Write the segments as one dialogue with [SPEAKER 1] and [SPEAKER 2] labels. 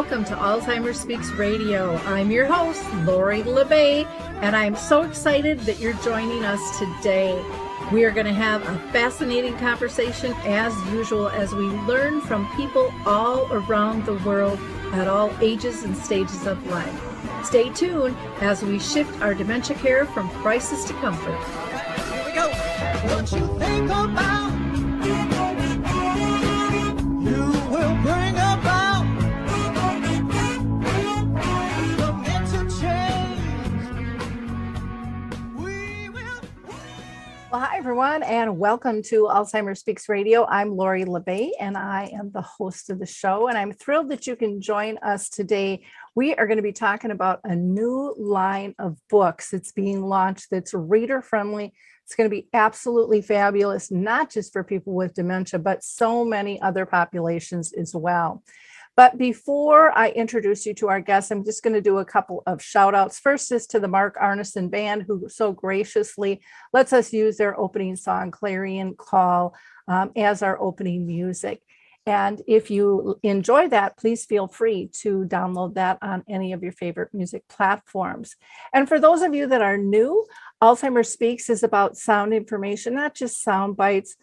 [SPEAKER 1] Welcome to Alzheimer Speaks Radio. I'm your host, Lori LeBay, and I'm so excited that you're joining us today. We are going to have a fascinating conversation as usual as we learn from people all around the world at all ages and stages of life. Stay tuned as we shift our dementia care from crisis to comfort.
[SPEAKER 2] Here we go. What you think about, you will bring about the mental change. We will.
[SPEAKER 3] Well, hi, everyone, and welcome to Alzheimer Speaks Radio. I'm Lori LeBay, and I am the host of the show, and I'm thrilled that you can join us today. We are going to be talking about a new line of books that's being launched that's reader-friendly. It's going to be absolutely fabulous, not just for people with dementia, but so many other populations as well. But before I introduce you to our guests, I'm just going to do a couple of shout outs. First is to the Mark Arneson Band, who so graciously lets us use their opening song, Clarion Call, as our opening music. And if you enjoy that, please feel free to download that on any of your favorite music platforms. And for those of you that are new, Alzheimer Speaks is about sound information, not just sound bites.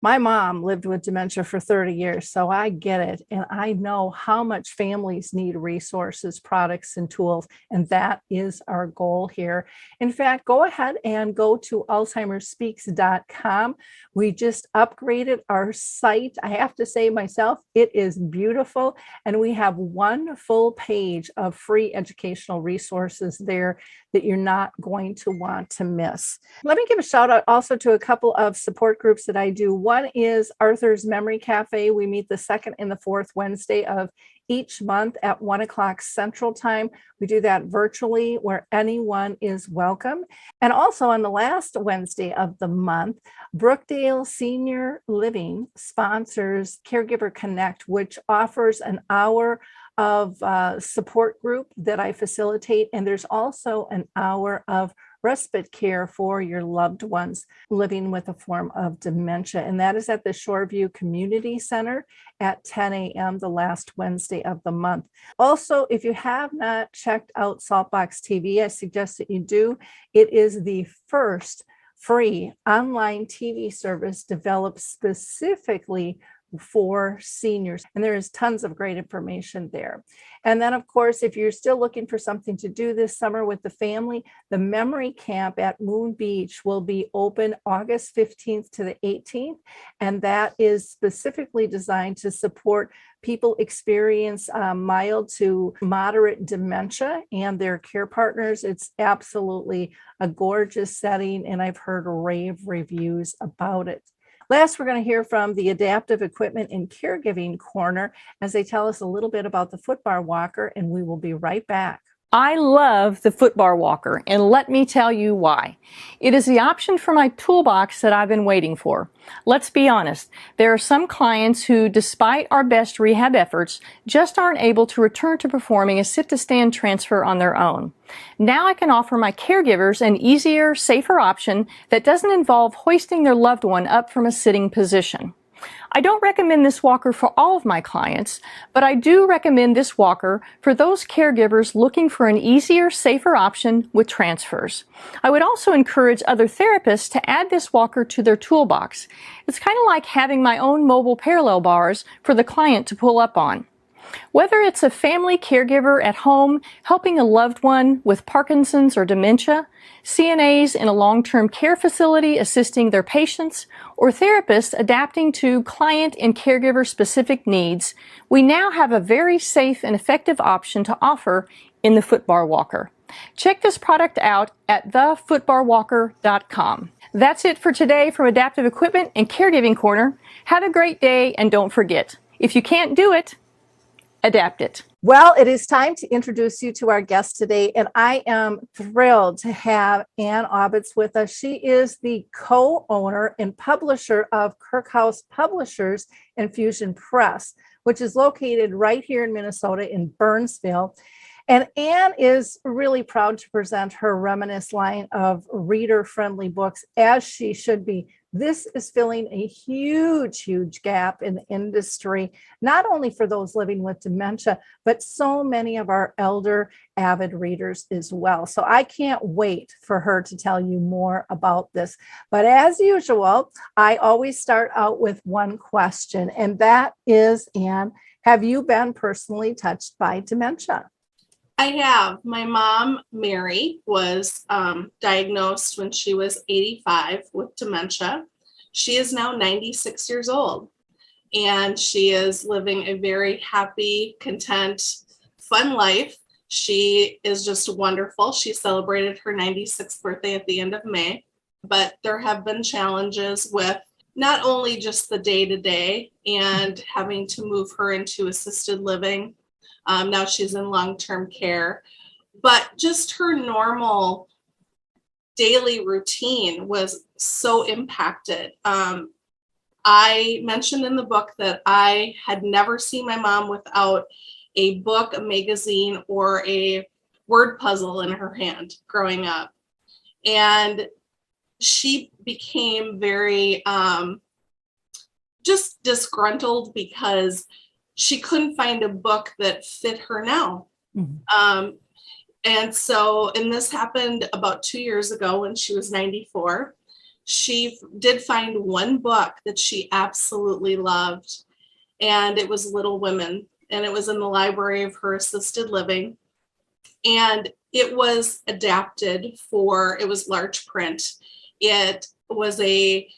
[SPEAKER 3] My mom lived with dementia for 30 years, so I get it. And I know how much families need resources, products, and tools. And that is our goal here. In fact, go ahead and go to alzheimerspeaks.com. We just upgraded our site. I have to say myself, it is beautiful. And we have one full page of free educational resources there that you're not going to want to miss. Let me give a shout out also to a couple of support groups that I do. One is Arthur's Memory Cafe. We meet the second and the fourth Wednesday of each month at 1 o'clock Central Time. We do that virtually where anyone is welcome. And also on the last Wednesday of the month, Brookdale Senior Living sponsors Caregiver Connect, which offers an hour of support group that I facilitate. And there's also an hour of respite care for your loved ones living with a form of dementia. And that is at the Shoreview Community Center at 10 a.m. the last Wednesday of the month. Also, if you have not checked out Saltbox TV, I suggest that you do. It is the first free online TV service developed specifically for seniors. And there is tons of great information there. And then, of course, if you're still looking for something to do this summer with the family, the Memory Camp at Moon Beach will be open August 15th to the 18th. And that is specifically designed to support people experience mild to moderate dementia and their care partners. It's absolutely a gorgeous setting, and I've heard rave reviews about it. Last, we're going to hear from the Adaptive Equipment and Caregiving Corner as they tell us a little bit about the footbar walker, and we will be right back.
[SPEAKER 4] I love the footbar walker, and let me tell you why. It is the option for my toolbox that I've been waiting for. Let's be honest, there are some clients who, despite our best rehab efforts, just aren't able to return to performing a sit-to-stand transfer on their own. Now I can offer my caregivers an easier, safer option that doesn't involve hoisting their loved one up from a sitting position. I don't recommend this walker for all of my clients, but I do recommend this walker for those caregivers looking for an easier, safer option with transfers. I would also encourage other therapists to add this walker to their toolbox. It's kind of like having my own mobile parallel bars for the client to pull up on. Whether it's a family caregiver at home helping a loved one with Parkinson's or dementia, CNAs in a long-term care facility assisting their patients, or therapists adapting to client and caregiver specific needs, we now have a very safe and effective option to offer in the footbar walker. Check this product out at thefootbarwalker.com. That's it for today from Adaptive Equipment and Caregiving Corner. Have a great day, and don't forget, if you can't do it, adapt it.
[SPEAKER 3] Well, it is time to introduce you to our guest today, and I am thrilled to have Ann Aubitz with us. She is the co-owner and publisher of Kirkhouse Publishers and Fusion Press, which is located right here in Minnesota in Burnsville. And Ann is really proud to present her Reminisce line of reader-friendly books, as she should be. this is filling a huge, huge gap in the industry, not only for those living with dementia, but so many of our elder avid readers as well. So I can't wait for her to tell you more about this. But as usual, I always start out with one question, and that is, Ann, have you been personally touched by dementia?
[SPEAKER 5] I have. My mom, Mary, was diagnosed when she was 85 with dementia. She is now 96 years old, and she is living a very happy, content, fun life. She is just wonderful. She celebrated her 96th birthday at the end of May, but there have been challenges with not only just the day-to-day and having to move her into assisted living. Now she's in long-term care, but just her normal daily routine was so impacted. I mentioned in the book that I had never seen my mom without a book, a magazine, or a word puzzle in her hand growing up. And she became very just disgruntled because she couldn't find a book that fit her now. Mm-hmm. And this happened about 2 years ago when she was 94. She did find one book that she absolutely loved, and it was Little Women, and it was in the library of her assisted living. And it was adapted it was large print. It was a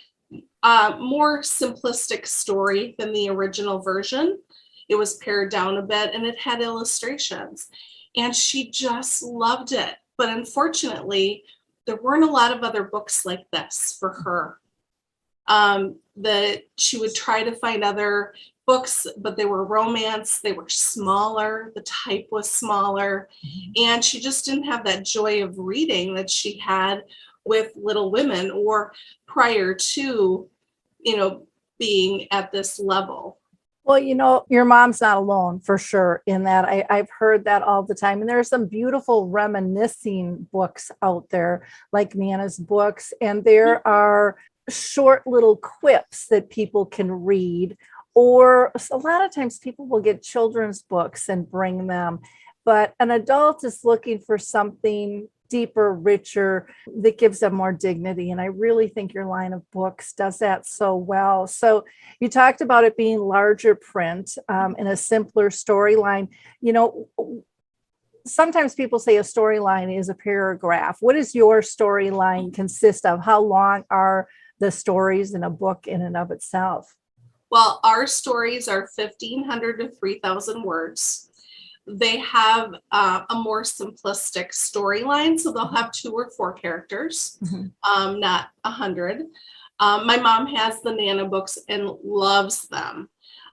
[SPEAKER 5] more simplistic story than the original version. It was pared down a bit, and it had illustrations, and she just loved it. But unfortunately, there weren't a lot of other books like this for her. That she would try to find other books, but they were romance. They were smaller. The type was smaller, and she just didn't have that joy of reading that she had with Little Women or prior to, being at this level.
[SPEAKER 3] Well, your mom's not alone for sure in that. I've heard that all the time. And there are some beautiful reminiscing books out there, like Nana's books. And there are short little quips that people can read. Or a lot of times people will get children's books and bring them. But an adult is looking for something deeper, richer, that gives them more dignity. And I really think your line of books does that so well. So you talked about it being larger print and a simpler storyline. Sometimes people say a storyline is a paragraph. What does your storyline consist of? How long are the stories in a book in and of itself?
[SPEAKER 5] Well, our stories are 1,500 to 3,000 words. They have a more simplistic storyline, so they'll have 2 or 4 characters, not 100. My mom has the Nana books and loves them,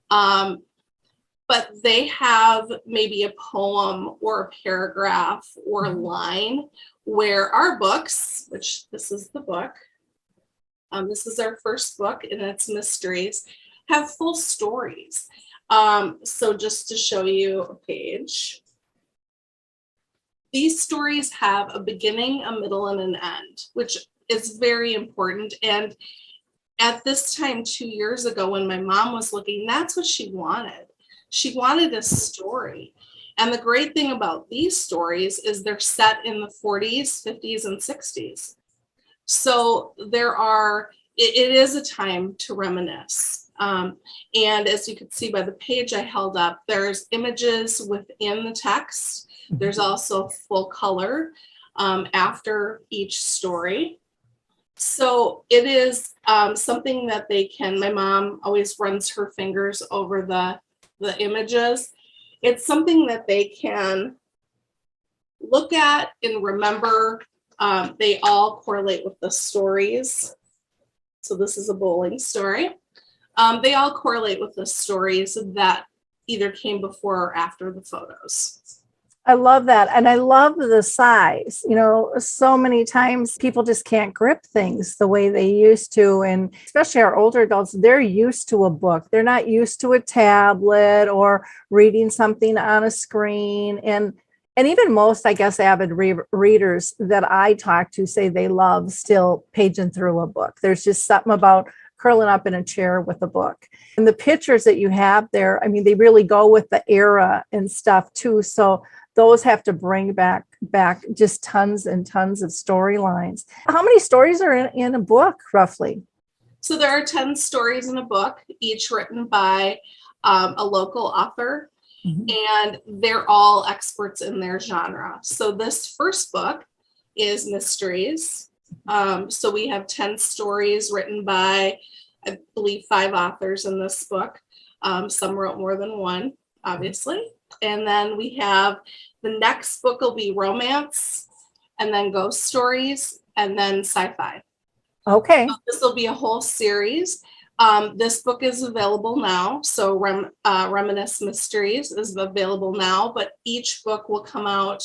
[SPEAKER 5] but they have maybe a poem or a paragraph or a line, where our books, which this is the book, this is our first book, and it's Mysteries, have full stories. So just to show you a page, these stories have a beginning, a middle, and an end, which is very important. And at this time, 2 years ago, when my mom was looking, that's what she wanted. She wanted a story. And the great thing about these stories is they're set in the 40s, 50s, and 60s. So it is a time to reminisce. And as you can see by the page I held up, there's images within the text. There's also full color after each story. So it is something that my mom always runs her fingers over the images. It's something that they can look at and remember. They all correlate with the stories. So this is a bowling story. They all correlate with the stories that either came before or after the photos.
[SPEAKER 3] I love that. And I love the size. So many times people just can't grip things the way they used to. And especially our older adults, they're used to a book. They're not used to a tablet or reading something on a screen. And And even most, I guess, avid readers that I talk to say they love still paging through a book. There's just something about curling up in a chair with a book. And the pictures that you have there, I mean, they really go with the era and stuff too. So those have to bring back just tons and tons of storylines. How many stories are in a book, roughly?
[SPEAKER 5] So there are 10 stories in a book, each written by a local author. And they're all experts in their genre. So this first book is mysteries. So we have 10 stories written by, I believe, 5 authors in this book. Some wrote more than one, obviously. And then we have the next book will be romance, and then ghost stories, and then sci-fi.
[SPEAKER 3] Okay.
[SPEAKER 5] So this will be a whole series. This book is available now. So Reminisce Mysteries is available now, but each book will come out.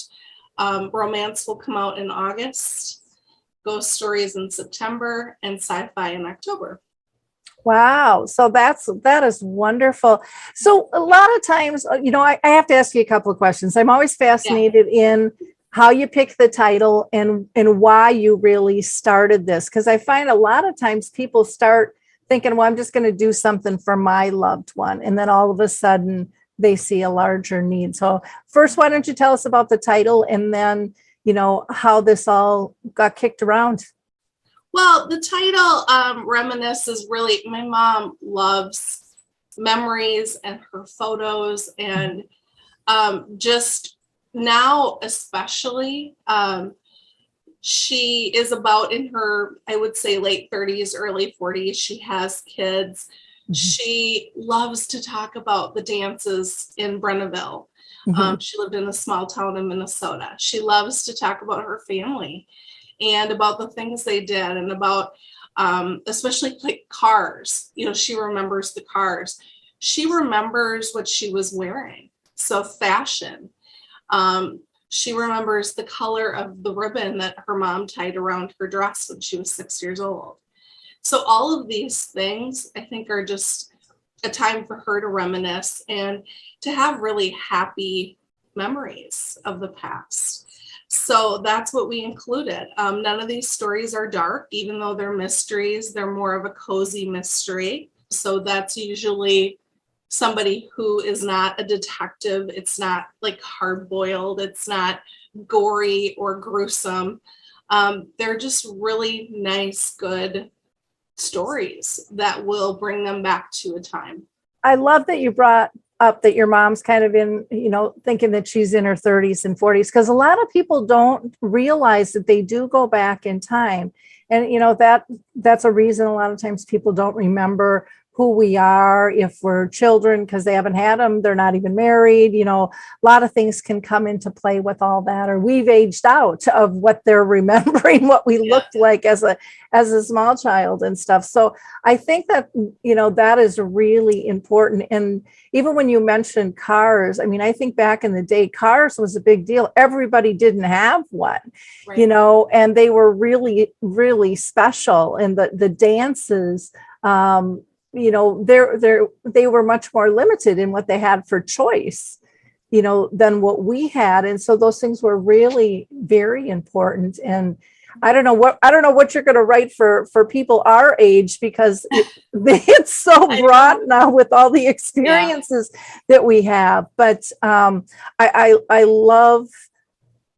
[SPEAKER 5] Romance will come out in August, ghost stories in September, and sci-fi in October.
[SPEAKER 3] Wow. So that is wonderful. So a lot of times, I have to ask you a couple of questions. I'm always fascinated in how you pick the title and why you really started this. Because I find a lot of times people start thinking, well, I'm just going to do something for my loved one. And then all of a sudden they see a larger need. So first, why don't you tell us about the title and then, how this all got kicked around?
[SPEAKER 5] Well, the title Reminisce is really, my mom loves memories and her photos, and just now especially, she is about in her, I would say, late 30s, early 40s. She has kids. She loves to talk about the dances in Brenneville. She lived in a small town in Minnesota. She loves to talk about her family and about the things they did, and about especially like cars. She remembers the cars. She remembers what she was wearing. So fashion. She remembers the color of the ribbon that her mom tied around her dress when she was 6 years old. So all of these things, I think, are just a time for her to reminisce and to have really happy memories of the past. So that's what we included. None of these stories are dark, even though they're mysteries. They're more of a cozy mystery. So that's usually somebody who is not a detective. It's not like hard-boiled. It's not gory or gruesome. They're just really nice, good stories that will bring them back to a time.
[SPEAKER 3] I love that you brought up that your mom's kind of in, thinking that she's in her 30s and 40s, because a lot of people don't realize that they do go back in time. And, that's a reason a lot of times people don't remember who we are if we're children, because they haven't had them, they're not even married. A lot of things can come into play with all that, or we've aged out of what they're remembering, what we looked like as a small child and stuff. So I think that, that is really important. And even when you mentioned cars, I mean, I think back in the day, cars was a big deal. Everybody didn't have one,
[SPEAKER 5] right.
[SPEAKER 3] And they were really, really special. And the dances, they were much more limited in what they had for choice, than what we had. And so those things were really very important. And I don't know what you're going to write for people our age, because it's so broad now with all the experiences that we have. But I love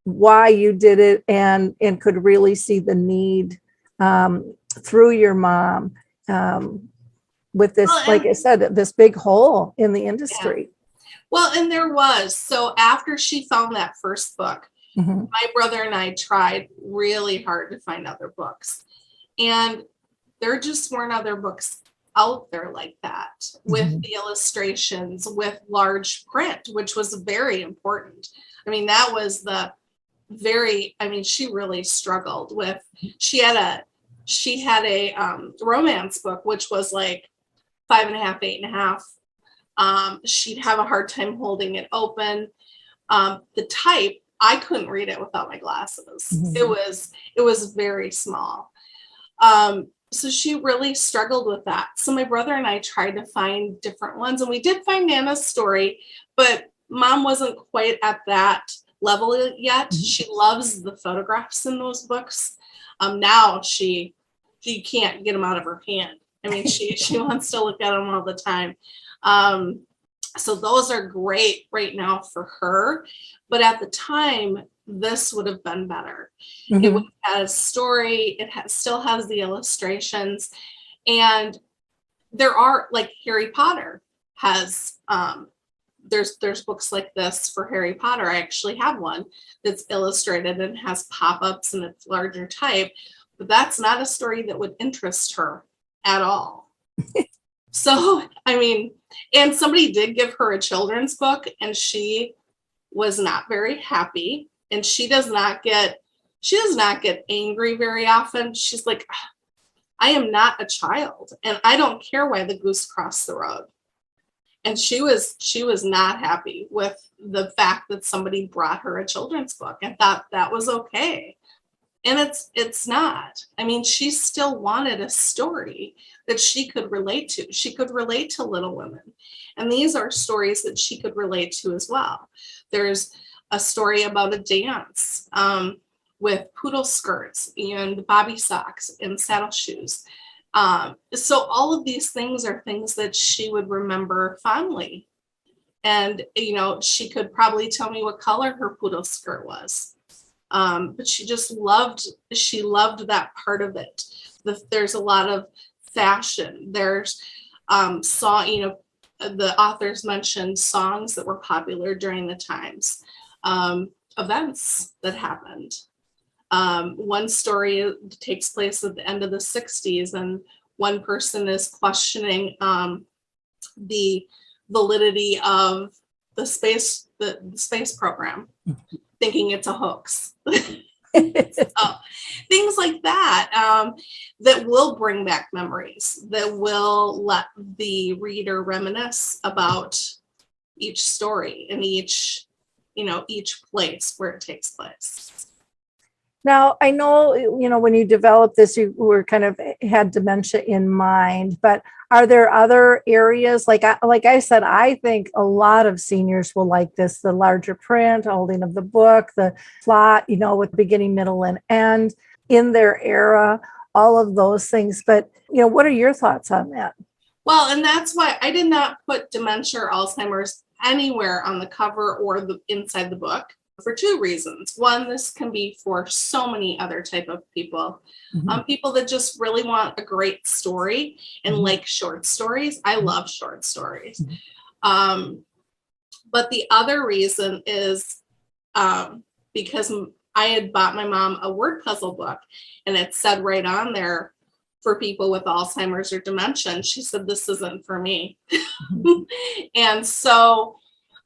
[SPEAKER 3] why you did it and could really see the need through your mom. With this, like I said, this big hole in the industry.
[SPEAKER 5] Yeah. Well, and there was. So after she found that first book, my brother and I tried really hard to find other books. And there just weren't other books out there like that, with the illustrations, with large print, which was very important. I mean, that was she really struggled with, she had a romance book, which was like 5.5, 8.5. She'd have a hard time holding it open. The type, I couldn't read it without my glasses. It was very small. So she really struggled with that. So my brother and I tried to find different ones, and we did find Nana's story, but Mom wasn't quite at that level yet. She loves the photographs in those books. Now she can't get them out of her hand. I mean, she wants to look at them all the time. So those are great right now for her. But at the time, this would have been better.
[SPEAKER 3] Mhm.
[SPEAKER 5] It would have had a story. Still has the illustrations. And there are, like, Harry Potter has, there's books like this for Harry Potter. I actually have one that's illustrated and has pop-ups and it's larger type, but that's not a story that would interest her at all. So, I mean, and somebody did give her a children's book and she was not very happy, and she does not get angry very often. She's like, I am not a child and I don't care why the goose crossed the road. And she was not happy with the fact that somebody brought her a children's book and thought that was okay. And it's not. I mean, she still wanted a story that she could relate to. She could relate to Little Women. And these are stories that she could relate to as well. There's a story about a dance with poodle skirts and bobby socks and saddle shoes. So all of these things are things that she would remember fondly. And, you know, she could probably tell me what color her poodle skirt was. But she loved that part of it. There's a lot of fashion. There's the authors mentioned songs that were popular during the times, events that happened. One story takes place at the end of the 60s, and one person is questioning the validity of the space program, thinking it's a hoax. So, things like that, that will bring back memories, that will let the reader reminisce about each story and each place where it takes place.
[SPEAKER 3] Now, I know, when you developed this, you were kind of had dementia in mind, but are there other areas? Like I said, I think a lot of seniors will like this, the larger print, holding of the book, the plot, with beginning, middle, and end in their era, all of those things. But, what are your thoughts on that?
[SPEAKER 5] Well, and that's why I did not put dementia or Alzheimer's anywhere on the cover or the inside the book. For two reasons. One, this can be for so many other type of people, people that just really want a great story and like short stories. I love short stories. But the other reason is because I had bought my mom a word puzzle book, and it said right on there, for people with Alzheimer's or dementia. And she said, this isn't for me. And so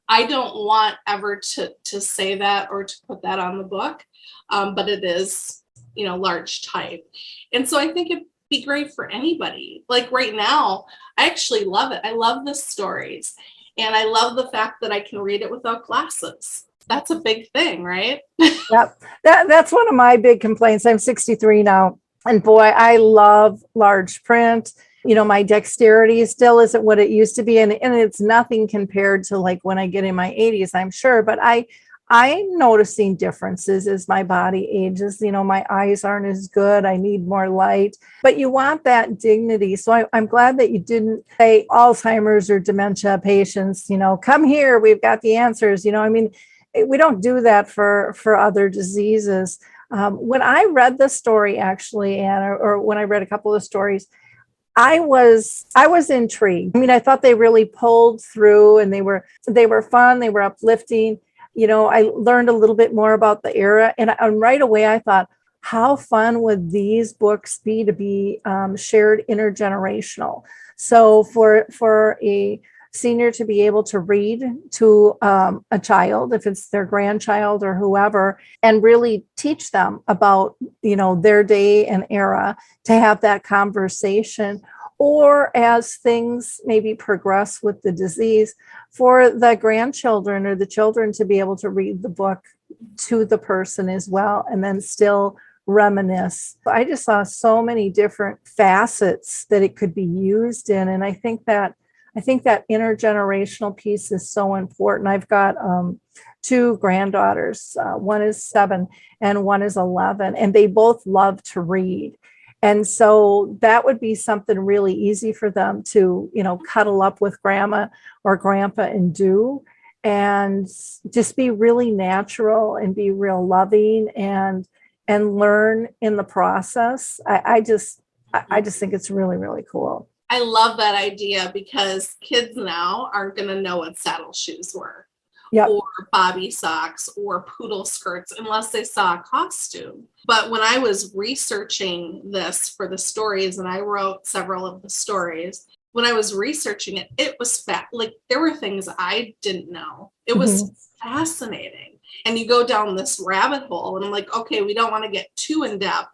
[SPEAKER 5] I don't want ever to say that or to put that on the book, but it is, large type. And so I think it'd be great for anybody. Like right now, I actually love it. I love the stories, and I love the fact that I can read it without glasses. That's a big thing, right?
[SPEAKER 3] Yep. That's one of my big complaints. I'm 63 now, and boy, I love large print. My dexterity still isn't what it used to be. And it's nothing compared to like when I get in my 80s, I'm sure. But I'm noticing differences as my body ages. My eyes aren't as good. I need more light. But you want that dignity. So I'm glad that you didn't say Alzheimer's or dementia patients, come here, we've got the answers. We don't do that for other diseases. When I read the story, actually, Ann, or when I read a couple of stories, I was intrigued. I mean, I thought they really pulled through, and they were fun. They were uplifting. I learned a little bit more about the era, and right away I thought, how fun would these books be to be shared intergenerational? So for a senior to be able to read to a child, if it's their grandchild or whoever, and really teach them about, their day and era, to have that conversation, or as things maybe progress with the disease, for the grandchildren or the children to be able to read the book to the person as well, and then still reminisce. I just saw so many different facets that it could be used in. And I think I think that intergenerational piece is so important. I've got two granddaughters. One is 7 and one is 11, and they both love to read. And so that would be something really easy for them to, cuddle up with grandma or grandpa and do, and just be really natural and be real loving and learn in the process. I just think it's really, really cool.
[SPEAKER 5] I love that idea because kids now aren't going to know what saddle shoes were. Yep. Or bobby socks or poodle skirts unless they saw a costume. But when I was researching this for the stories, and I wrote several of the stories, when I was researching it, it was like there were things I didn't know. It was fascinating. And you go down this rabbit hole and I'm like, okay, we don't want to get too in depth,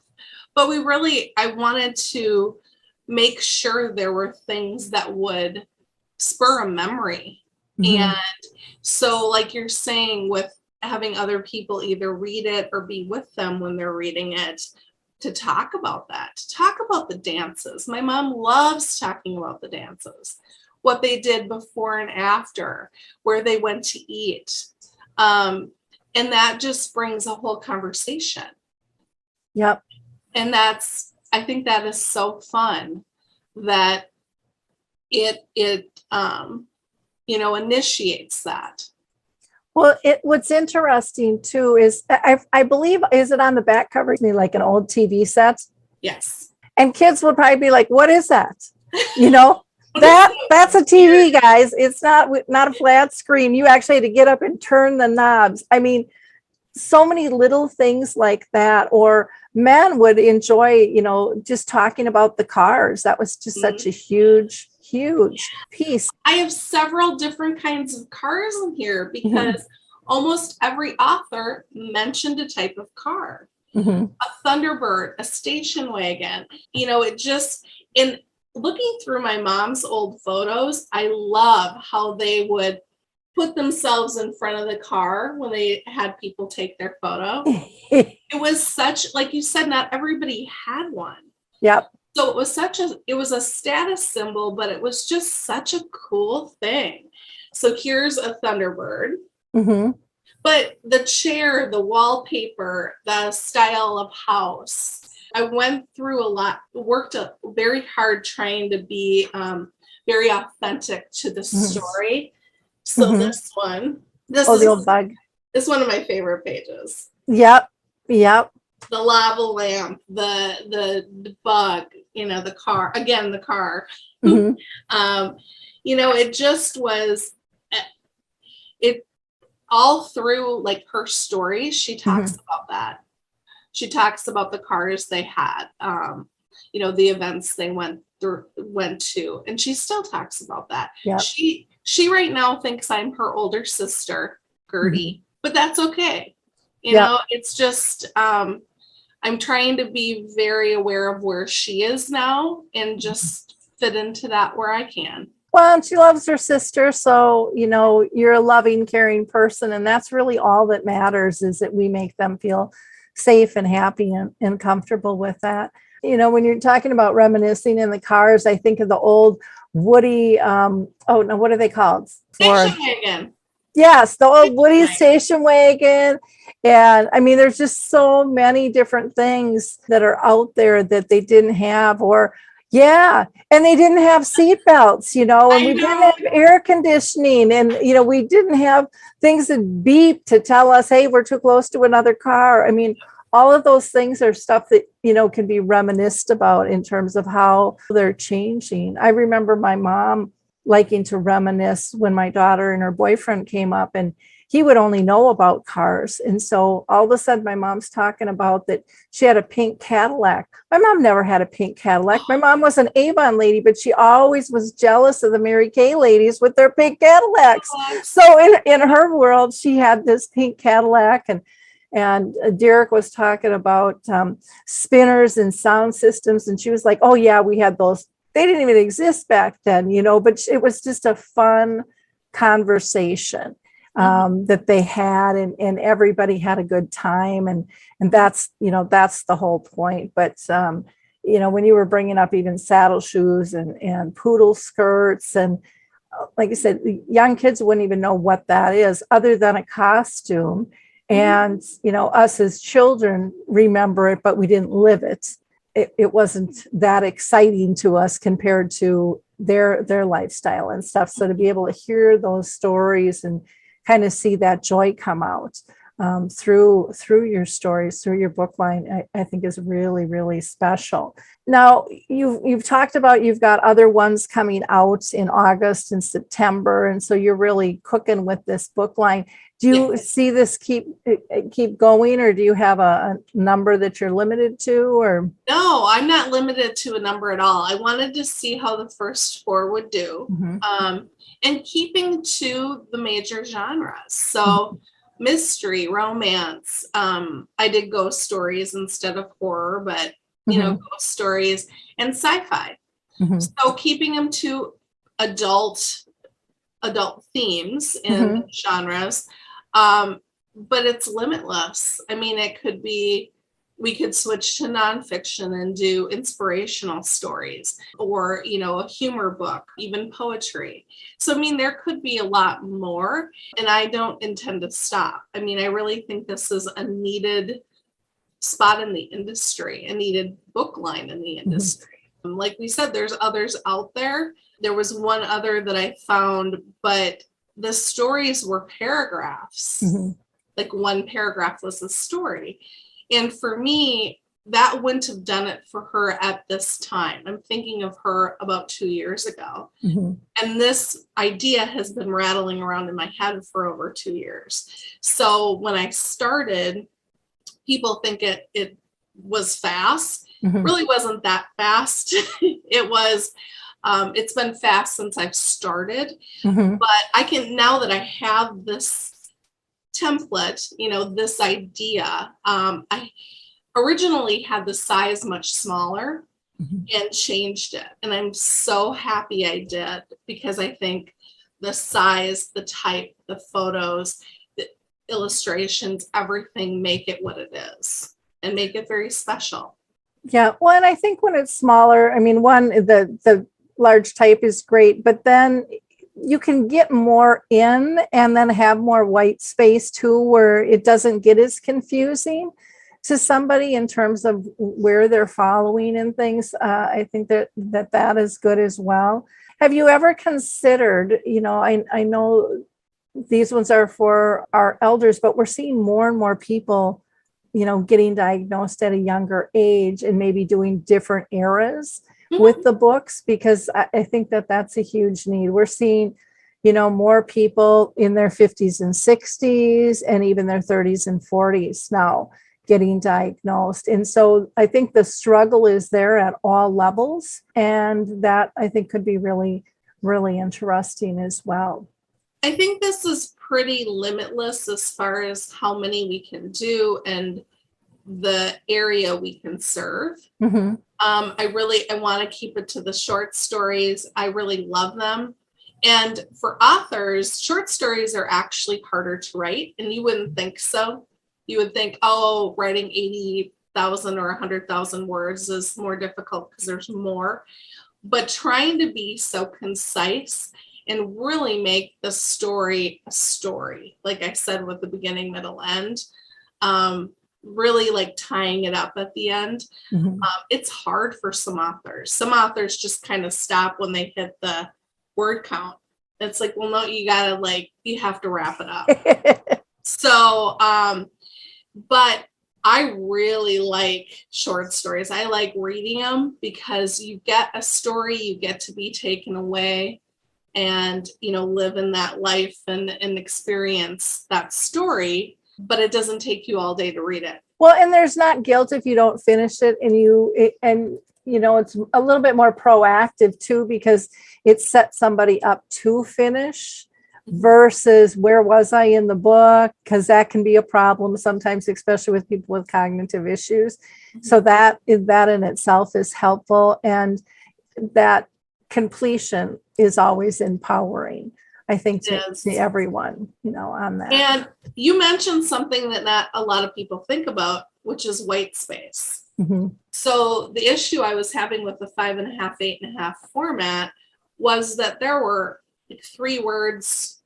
[SPEAKER 5] but I wanted to make sure there were things that would spur a memory. And so like you're saying, with having other people either read it or be with them when they're reading it, to talk about that, to talk about the dances. My mom loves talking about the dances, what they did before and after, where they went to eat. And that just brings a whole conversation.
[SPEAKER 3] Yep.
[SPEAKER 5] And I think that is so fun that it initiates that.
[SPEAKER 3] Well, what's interesting too is I believe, is it on the back cover, like an old TV set?
[SPEAKER 5] Yes.
[SPEAKER 3] And kids would probably be like, what is that? That's a TV, guys. It's not a flat screen. You actually had to get up and turn the knobs. I mean, so many little things like that. Or men would enjoy, just talking about the cars. That was just such a huge piece.
[SPEAKER 5] I have several different kinds of cars in here because almost every author mentioned a type of car. A Thunderbird, a station wagon. It just, in looking through my mom's old photos, I love how they would put themselves in front of the car when they had people take their photo. It was such, like you said, not everybody had one.
[SPEAKER 3] Yep.
[SPEAKER 5] So it was a status symbol, but it was just such a cool thing. So here's a Thunderbird. But the chair, the wallpaper, the style of house, I went through a lot, worked very hard trying to be very authentic to the story. So this is
[SPEAKER 3] the old bug.
[SPEAKER 5] It's one of my favorite pages.
[SPEAKER 3] Yep.
[SPEAKER 5] The lava lamp, the bug, the car, again, the car. It just was, it all through like her stories, she talks about that. She talks about the cars they had, the events they went to, and she still talks about that. Yep. She right now thinks I'm her older sister, Gertie, but that's okay. It's just, I'm trying to be very aware of where she is now and just fit into that where I can.
[SPEAKER 3] Well, and she loves her sister. So, you're a loving, caring person. And that's really all that matters, is that we make them feel safe and happy and comfortable with that. When you're talking about reminiscing in the cars, I think of the old Woody, what are they called?
[SPEAKER 5] Station wagon.
[SPEAKER 3] Yes, the old Woody station wagon. And I mean, there's just so many different things that are out there that they didn't have, and they didn't have seat belts, and we didn't have air conditioning, and, we didn't have things that beep to tell us, hey, we're too close to another car. I mean, all of those things are stuff that, can be reminisced about in terms of how they're changing. I remember my mom liking to reminisce when my daughter and her boyfriend came up, and he would only know about cars. And so all of a sudden my mom's talking about that she had a pink Cadillac. My mom never had a pink Cadillac. My mom was an Avon lady, but she always was jealous of the Mary Kay ladies with their pink Cadillacs. So in her world, she had this pink Cadillac, and Derek was talking about spinners and sound systems. And she was like, oh yeah, we had those. They didn't even exist back then, but it was just a fun conversation that they had, and everybody had a good time. And that's, that's the whole point. But, when you were bringing up even saddle shoes and poodle skirts and like I said, the young kids wouldn't even know what that is other than a costume. And, us as children remember it, but we didn't live it. It wasn't that exciting to us compared to their lifestyle and stuff. So to be able to hear those stories and kind of see that joy come out through your stories, through your book line, I think is really, really special. Now, you've talked about you've got other ones coming out in August and September, and so you're really cooking with this book line. Do you see this keep going, or do you have a number that you're limited to? Or
[SPEAKER 5] No, I'm not limited to a number at all. I wanted to see how the first 4 would do, and keeping to the major genres. So mystery, romance. I did ghost stories instead of horror, but ghost stories and sci-fi. So keeping them to adult themes and genres. But it's limitless. I mean, it could be, we could switch to nonfiction and do inspirational stories, or, a humor book, even poetry. So, I mean, there could be a lot more, and I don't intend to stop. I mean, I really think this is a needed spot in the industry, a needed book line in the industry. Like we said, there's others out there. There was one other that I found, but the stories were paragraphs. Like one paragraph was a story. And for me, that wouldn't have done it for her at this time. I'm thinking of her about 2 years ago. And this idea has been rattling around in my head for over 2 years. So when I started, people think it was fast. Really wasn't that fast. It was, it's been fast since I've started, but I can, now that I have this template, this idea, I originally had the size much smaller and changed it. And I'm so happy I did, because I think the size, the type, the photos, the illustrations, everything make it what it is and make it very special.
[SPEAKER 3] Yeah. Well, and I think when it's smaller, I mean, the large type is great, but then you can get more in and then have more white space too, where it doesn't get as confusing to somebody in terms of where they're following and things. I think that is good as well. Have you ever considered, I know these ones are for our elders, but we're seeing more and more people, getting diagnosed at a younger age and maybe doing different eras with the books, because I think that's a huge need. We're seeing, more people in their 50s and 60s and even their 30s and 40s now getting diagnosed. And so I think the struggle is there at all levels. And that I think could be really, really interesting as well.
[SPEAKER 5] I think this is pretty limitless as far as how many we can do and the area we can serve. I want to keep it to the short stories. I really love them. And for authors, short stories are actually harder to write, and you wouldn't think so. You would think, oh, writing 80,000 or 100,000 words is more difficult because there's more. But trying to be so concise and really make the story a story, like I said, with the beginning, middle, end, really like tying it up at the end. It's hard for some authors. Some authors just kind of stop when they hit the word count. It's like, well, no, you have to wrap it up. So, but I really like short stories. I like reading them because you get a story, you get to be taken away and, live in that life and experience that story, but it doesn't take you all day to read it.
[SPEAKER 3] Well, and there's not guilt if you don't finish it, and it's a little bit more proactive too, because it sets somebody up to finish versus where was I in the book? Because that can be a problem sometimes, especially with people with cognitive issues. So that in itself is helpful, and that completion is always empowering, I think, to everyone, on that.
[SPEAKER 5] And you mentioned something that not a lot of people think about, which is white space. So the issue I was having with the 5.5, 8.5 format was that there were like 3 words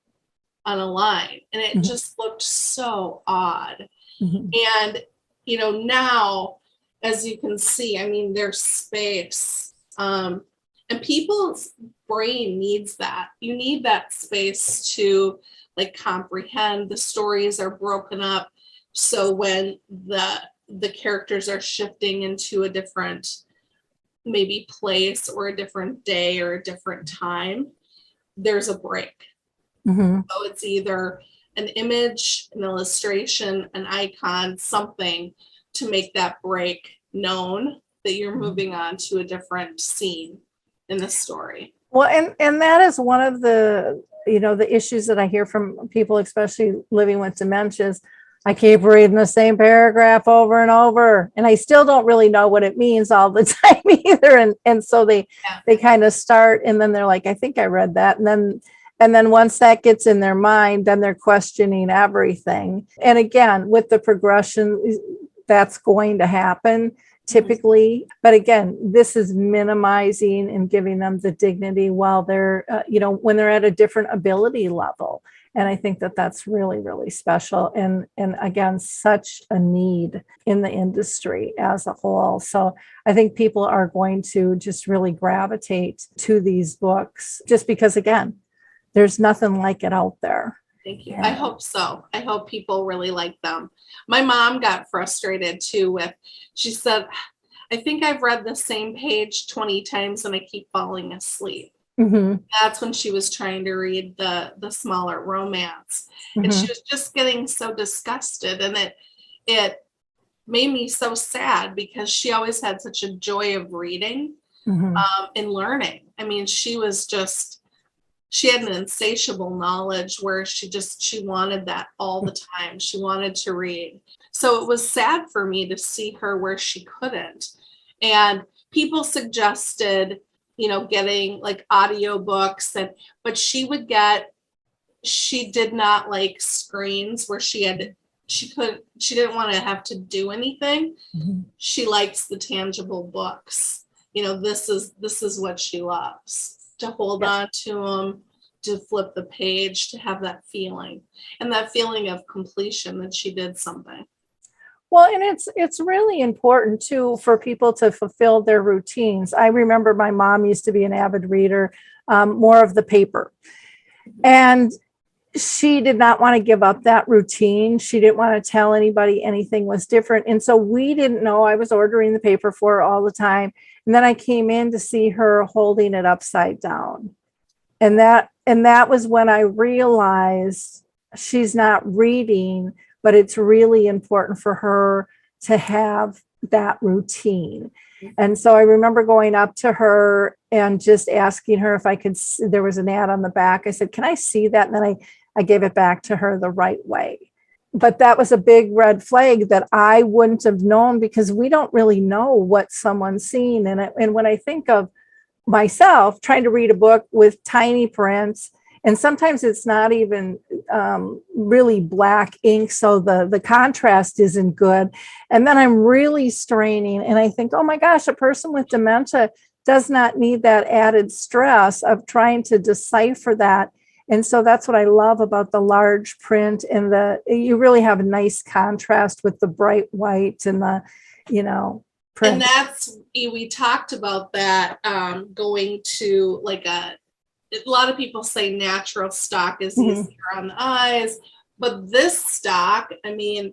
[SPEAKER 5] on a line, and it just looked so odd. And, you know, now, as you can see, I mean, there's space, and people's brain needs that. You need that space to like comprehend. The stories are broken up, so when the characters are shifting into a different maybe place or a different day or a different time, there's a break. So it's either an image, an illustration, an icon, something to make that break known that you're moving on to a different scene in the story.
[SPEAKER 3] Well, and that is one of the, you know, the issues that I hear from people, especially living with dementias. I keep reading the same paragraph over and over, and I still don't really know what it means all the time either. And so they kind of start, and then they're like, I think I read that. And then once that gets in their mind, then they're questioning everything. And again, with the progression, that's going to happen typically. But again, this is minimizing and giving them the dignity while they're, you know, when they're at a different ability level. And I think that that's really, really special. And again, such a need in the industry as a whole. So I think people are going to just really gravitate to these books just because, again, there's nothing like it out there.
[SPEAKER 5] Thank you. I hope so. I hope people really like them. My mom got frustrated too with, she said, I think I've read the same page 20 times and I keep falling asleep. That's when she was trying to read the smaller romance. And she was just getting so disgusted. And it made me so sad because she always had such a joy of reading and learning. I mean, she had an insatiable knowledge where she wanted that all the time. She wanted to read. So it was sad for me to see her where she couldn't. And people suggested, you know, getting like audiobooks, but she did not like screens where she didn't want to have to do anything. She likes the tangible books. You know, this is what she loves. To hold on to them, to flip the page, to have that feeling, and that feeling of completion that she did something.
[SPEAKER 3] Well, and it's really important too for people to fulfill their routines. I remember my mom used to be an avid reader, more of the paper, and she did not want to give up that routine. She didn't want to tell anybody anything was different, and so we didn't know. I was ordering the paper for her all the time. And then I came in to see her holding it upside down. And that was when I realized she's not reading, but it's really important for her to have that routine. And so I remember going up to her and just asking her if I could, there was an ad on the back. I said, can I see that? And then I gave it back to her the right way. But that was a big red flag that I wouldn't have known because we don't really know what someone's seen. And when I think of myself trying to read a book with tiny prints, and sometimes it's not even really black ink, so the contrast isn't good. And then I'm really straining and I think, oh my gosh, a person with dementia does not need that added stress of trying to decipher that. And so that's what I love about the large print, and you really have a nice contrast with the bright white and the, you know, print.
[SPEAKER 5] And we talked about that going to like a lot of people say natural stock is easier on the eyes, but this stock, I mean,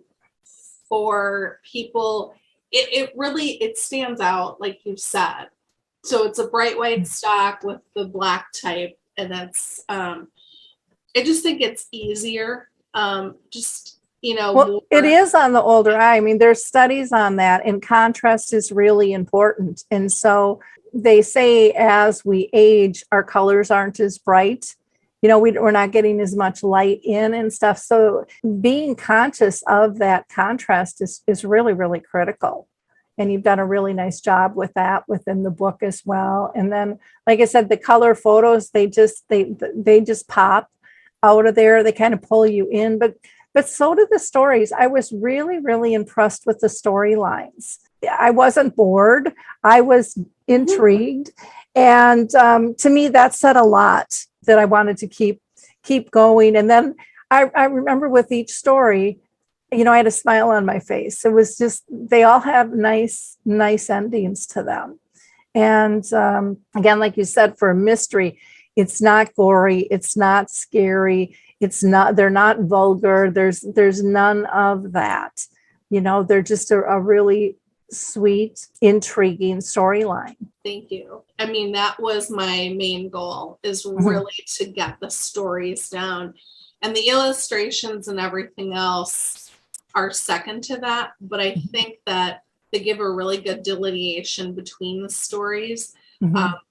[SPEAKER 5] for people, it really stands out, like you said. So it's a bright white stock with the black type, and that's I just think it's easier. Just, you know,
[SPEAKER 3] well, it is on the older eye. I mean, there's studies on that, and contrast is really important. And so they say as we age, our colors aren't as bright. You know, we're not getting as much light in and stuff. So being conscious of that contrast is really, really critical. And you've done a really nice job with that within the book as well. And then, like I said, the color photos, they just pop out of there. They kind of pull you in, but so do the stories. I was really, really impressed with the storylines. I wasn't bored. I was intrigued. And to me, that said a lot that I wanted to keep going. And then I remember with each story, I had a smile on my face. It was just, they all have nice endings to them. And again, like you said, for a mystery, it's not gory, it's not scary, they're not vulgar. There's none of that. They're just a really sweet, intriguing storyline.
[SPEAKER 5] Thank you. I mean, that was my main goal, is really to get the stories down. And the illustrations and everything else are second to that. But I think that they give a really good delineation between the stories.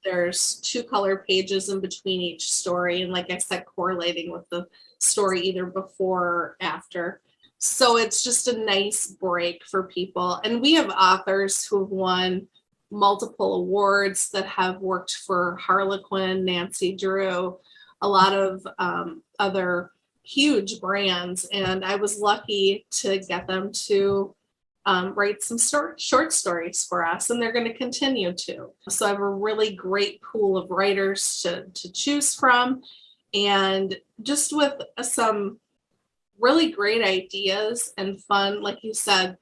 [SPEAKER 5] There's 2 color pages in between each story. And like I said, correlating with the story either before or after. So it's just a nice break for people. And we have authors who have won multiple awards that have worked for Harlequin, Nancy Drew, a lot of other huge brands. And I was lucky to get them to write some short stories for us, and they're going to continue to. So I have a really great pool of writers to choose from, and just with some really great ideas and fun. Like you said,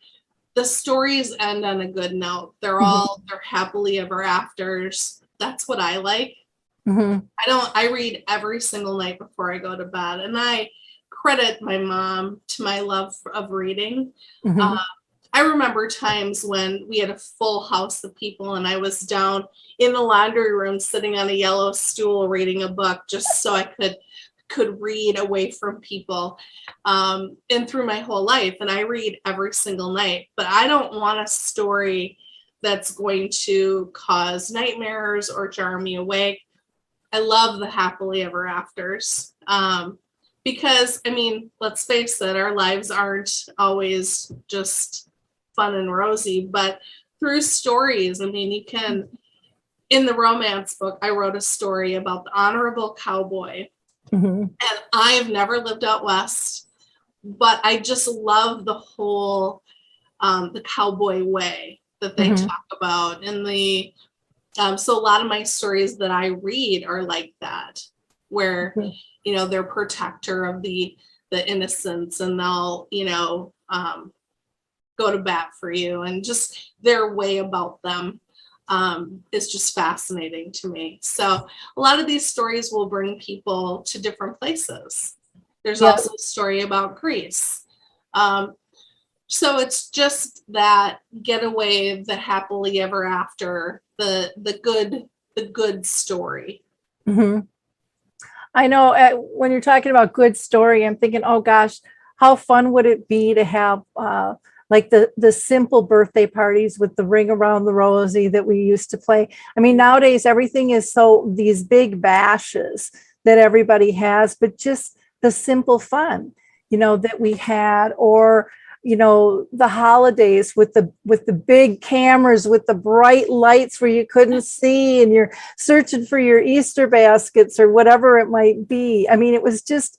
[SPEAKER 5] the stories end on a good note. They're happily ever afters. That's what I like. I read every single night before I go to bed, and I credit my mom to my love of reading. I remember times when we had a full house of people and I was down in the laundry room sitting on a yellow stool reading a book just so I could read away from people, and through my whole life. And I read every single night, but I don't want a story that's going to cause nightmares or jar me awake. I love the happily ever afters. Because, I mean, let's face it, our lives aren't always just fun and rosy, but through stories, I mean, you can, in the romance book, I wrote a story about the honorable cowboy. And I have never lived out west, but I just love the whole, the cowboy way that they talk about. And so a lot of my stories that I read are like that, where they're protector of the innocents, and they'll go to bat for you, and just their way about them is just fascinating to me. So a lot of these stories will bring people to different places. There's also a story about Greece. So it's just that getaway, the happily ever after, the good story.
[SPEAKER 3] I know when you're talking about good story, I'm thinking, oh gosh, how fun would it be to have like the simple birthday parties with the ring around the rosy that we used to play. I mean, nowadays everything is so these big bashes that everybody has, but just the simple fun, that we had, or the holidays with the big cameras with the bright lights where you couldn't see, and you're searching for your Easter baskets or whatever it might be. I mean, it was just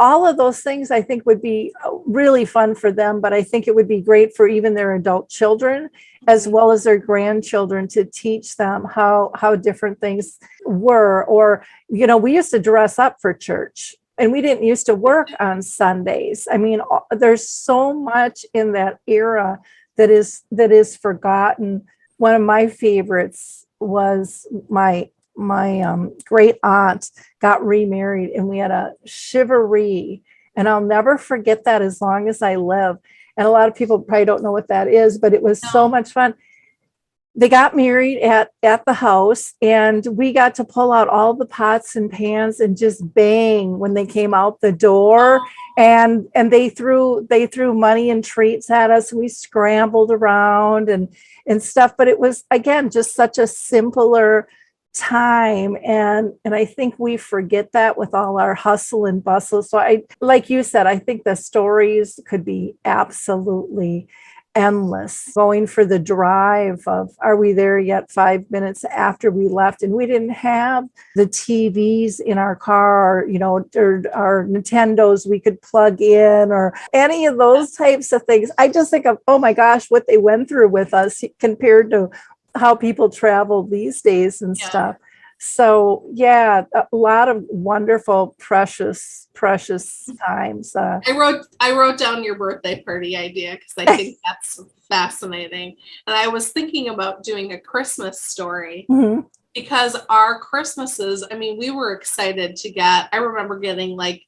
[SPEAKER 3] all of those things I think would be really fun for them, but I think it would be great for even their adult children as well as their grandchildren, to teach them how different things were. Or, we used to dress up for church, and we didn't used to work on Sundays. I mean, there's so much in that era that is forgotten. One of my favorites was my great aunt got remarried, and we had a shivaree, and I'll never forget that as long as I live. And a lot of people probably don't know what that is, but it was so much fun. They got married at the house, and we got to pull out all the pots and pans and just bang when they came out the door. And they threw money and treats at us. We scrambled around and stuff, but it was, again, just such a simpler time. And I think we forget that with all our hustle and bustle. So like you said, I think the stories could be absolutely endless. Going for the drive of, are we there yet? 5 minutes after we left, and we didn't have the TVs in our car, or our Nintendos we could plug in, or any of those types of things. I just think of, oh my gosh, what they went through with us compared to how people travel these days and stuff. So yeah, a lot of wonderful, precious times.
[SPEAKER 5] I wrote down your birthday party idea because I think that's fascinating. And I was thinking about doing a Christmas story
[SPEAKER 3] Mhm.
[SPEAKER 5] because our Christmases, I mean, we were excited to get, I remember getting like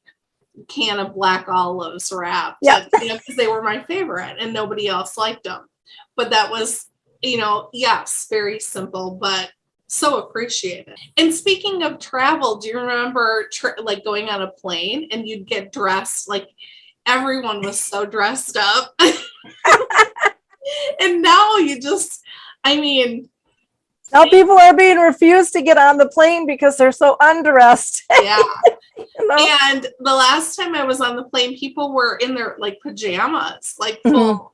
[SPEAKER 5] a can of black olives wrapped,
[SPEAKER 3] Yeah.
[SPEAKER 5] because they were my favorite and nobody else liked them. But that was, yes, very simple, but so appreciated. And speaking of travel, do you remember like going on a plane and you'd get dressed, like everyone was so dressed up. And now
[SPEAKER 3] Now people are being refused to get on the plane because they're so undressed.
[SPEAKER 5] yeah.
[SPEAKER 3] You know?
[SPEAKER 5] And the last time I was on the plane, people were in their like pajamas, like full.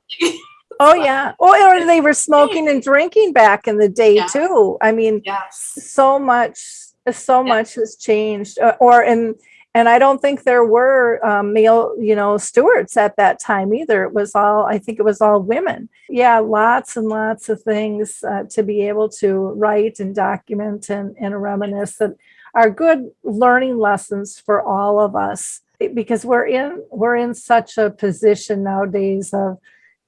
[SPEAKER 3] Oh yeah. Oh, or they were smoking and drinking back in the day
[SPEAKER 5] Yeah.
[SPEAKER 3] too. I mean,
[SPEAKER 5] Yes.
[SPEAKER 3] so much has changed. And I don't think there were male, stewards at that time either. I think it was all women. Yeah, lots and lots of things to be able to write and document and reminisce that are good learning lessons for all of us, because we're in such a position nowadays of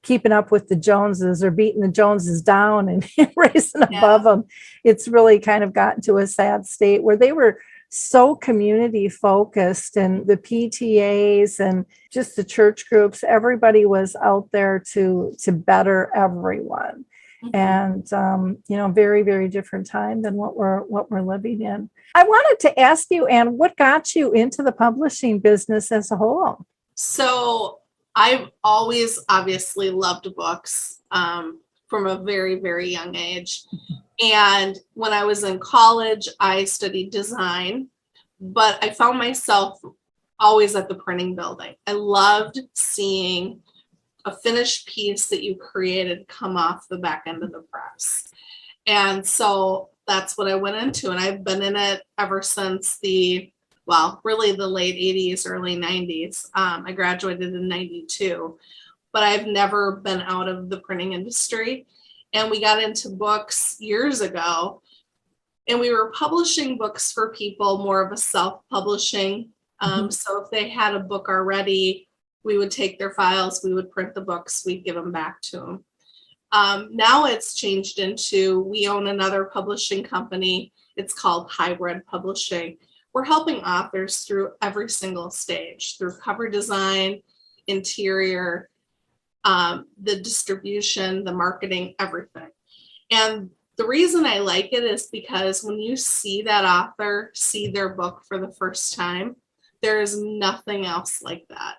[SPEAKER 3] keeping up with the Joneses or beating the Joneses down and racing above them. It's really kind of gotten to a sad state where they were so community focused, and the PTAs and just the church groups, everybody was out there to better everyone. And very, very different time than what we're living in. I wanted to ask you, Ann, what got you into the publishing business as a whole?
[SPEAKER 5] So I've always obviously loved books from a very, very young age. And when I was in college, I studied design, but I found myself always at the printing building. I loved seeing a finished piece that you created come off the back end of the press. And so that's what I went into. And I've been in it ever since really the late 80s, early 90s. I graduated in 92, but I've never been out of the printing industry. And we got into books years ago, and we were publishing books for people, more of a self-publishing. So if they had a book already, we would take their files, we would print the books, we'd give them back to them. Now it's changed into, we own another publishing company. It's called Hybrid Publishing. We're helping authors through every single stage, through cover design, interior, the distribution, the marketing, everything. And the reason I like it is because when you see that author see their book for the first time, there is nothing else like that.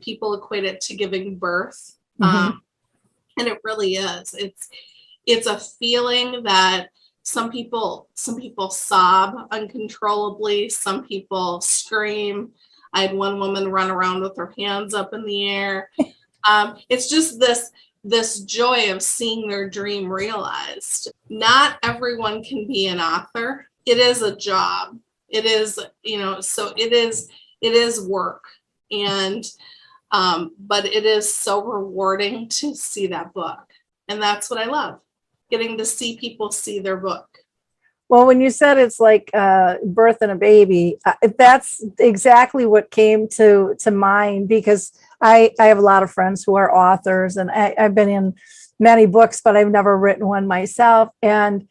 [SPEAKER 5] People equate it to giving birth, and it really is. It's a feeling that some people sob uncontrollably, some people scream. I had one woman run around with her hands up in the air. It's just this joy of seeing their dream realized. Not everyone can be an author. It is a job. It is, so it is work. And but it is so rewarding to see that book. And that's what I love, getting to see people see their book.
[SPEAKER 3] Well, when you said it's like birthing a baby, that's exactly what came to mind, because I have a lot of friends who are authors, and I've been in many books, but I've never written one myself. And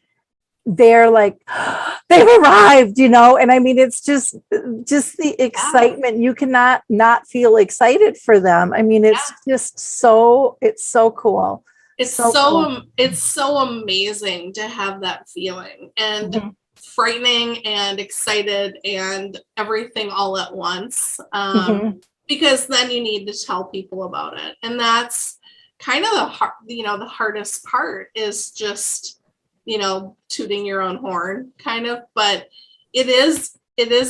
[SPEAKER 3] they're like, they've arrived, and I mean, it's just the excitement. You cannot not feel excited for them. I mean, it's just it's so cool.
[SPEAKER 5] It's so amazing to have that feeling, and frightening and excited and everything all at once. Because then you need to tell people about it. And that's kind of the hardest part is just, tooting your own horn kind of, but it is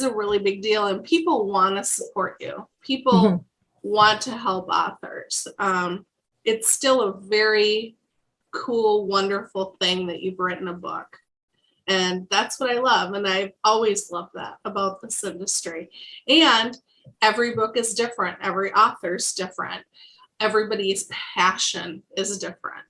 [SPEAKER 5] a really big deal, and people want to support you. People want to help authors. It's still a very cool, wonderful thing that you've written a book. And that's what I love. And I've always loved that about this industry. And every book is different. Every author's different. Everybody's passion is different.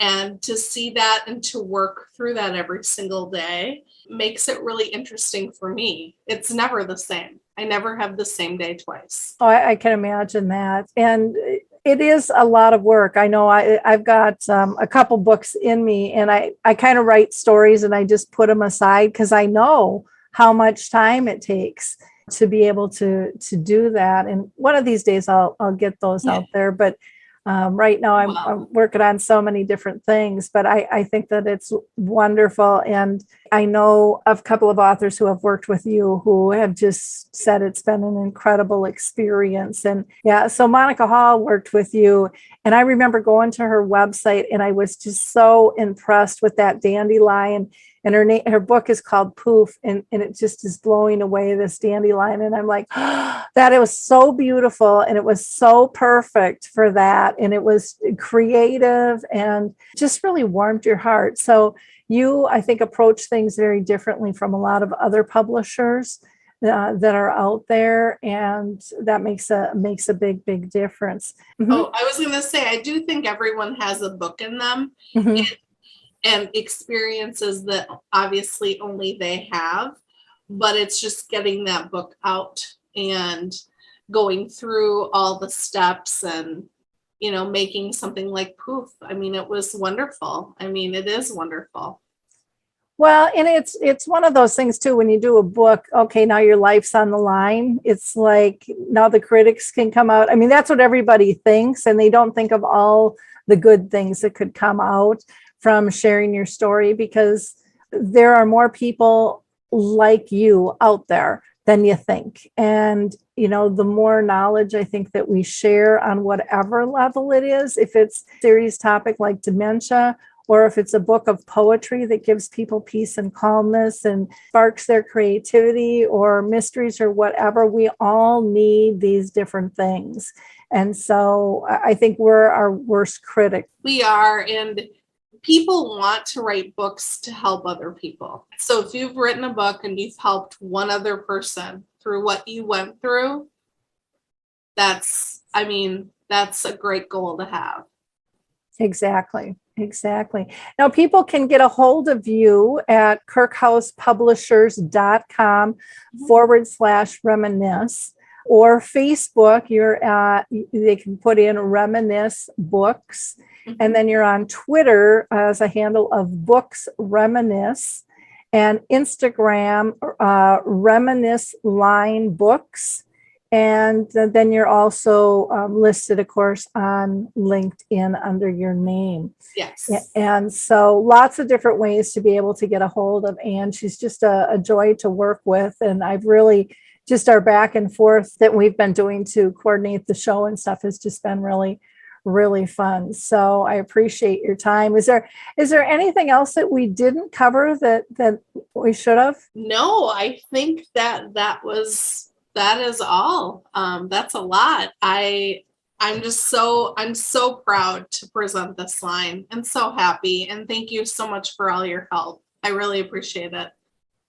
[SPEAKER 5] And to see that and to work through that every single day makes it really interesting for me. It's never the same. I never have the same day twice.
[SPEAKER 3] Oh, I can imagine that. And it is a lot of work. I know I've got a couple books in me, and I kind of write stories and I just put them aside because I know how much time it takes to be able to do that. And one of these days I'll get those out there. But right now I'm working on so many different things, but I think that it's wonderful. And I know of a couple of authors who have worked with you who have just said it's been an incredible experience. And yeah, so Monica Hall worked with you, and I remember going to her website and I was just so impressed with that dandelion. And her book is called Poof, and it just is blowing away, this dandelion. And I'm like, that it was so beautiful, and it was so perfect for that. And it was creative and just really warmed your heart. So you, I think, approach things very differently from a lot of other publishers that are out there. And that makes a big difference. Mm-hmm.
[SPEAKER 5] Oh, I was going to say, I do think everyone has a book in them.
[SPEAKER 3] Mm-hmm.
[SPEAKER 5] And experiences that obviously only they have, but it's just getting that book out and going through all the steps and, making something like Poof. I mean, it was wonderful. I mean, it is wonderful.
[SPEAKER 3] Well, and it's one of those things too, when you do a book, okay, now your life's on the line. It's like now the critics can come out. I mean, that's what everybody thinks, and they don't think of all the good things that could come out from sharing your story, because there are more people like you out there than you think. And, the more knowledge I think that we share on whatever level it is, if it's a serious topic like dementia, or if it's a book of poetry that gives people peace and calmness and sparks their creativity, or mysteries or whatever, we all need these different things. And so I think we're our worst critic.
[SPEAKER 5] We are, and people want to write books to help other people. So if you've written a book and you've helped one other person through what you went through, that's a great goal to have.
[SPEAKER 3] Exactly. Now, people can get a hold of you at kirkhousepublishers.com/reminisce, or Facebook. They can put in Reminisce Books. And then you're on Twitter as a handle of Books Reminisce, and Instagram, Reminisce Line Books. And then you're also listed, of course, on LinkedIn under your name.
[SPEAKER 5] Yes.
[SPEAKER 3] And so lots of different ways to be able to get a hold of Ann. She's just a joy to work with. And I've really, just our back and forth that we've been doing to coordinate the show and stuff has just been really fun. So I appreciate your time. Is there anything else that we didn't cover that we should have?
[SPEAKER 5] No, I think that is all. That's a lot. I'm so proud to present this line, and so happy. And thank you so much for all your help. I really appreciate it.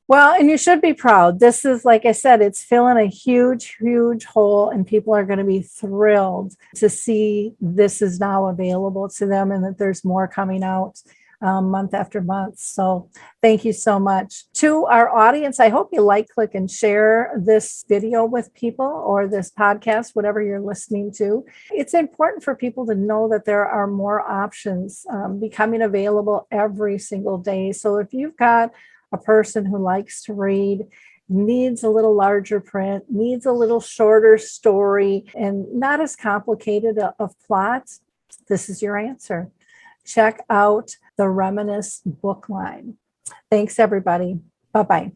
[SPEAKER 3] Well, and you should be proud. This is, like I said, it's filling a huge hole, and people are going to be thrilled to see this is now available to them, and that there's more coming out month after month. So thank you so much. To our audience, I hope you like, click, and share this video with people, or this podcast, whatever you're listening to. It's important for people to know that there are more options becoming available every single day. So if you've got a person who likes to read, needs a little larger print, needs a little shorter story, and not as complicated of plots, this is your answer. Check out the Reminisce book line. Thanks, everybody. Bye-bye.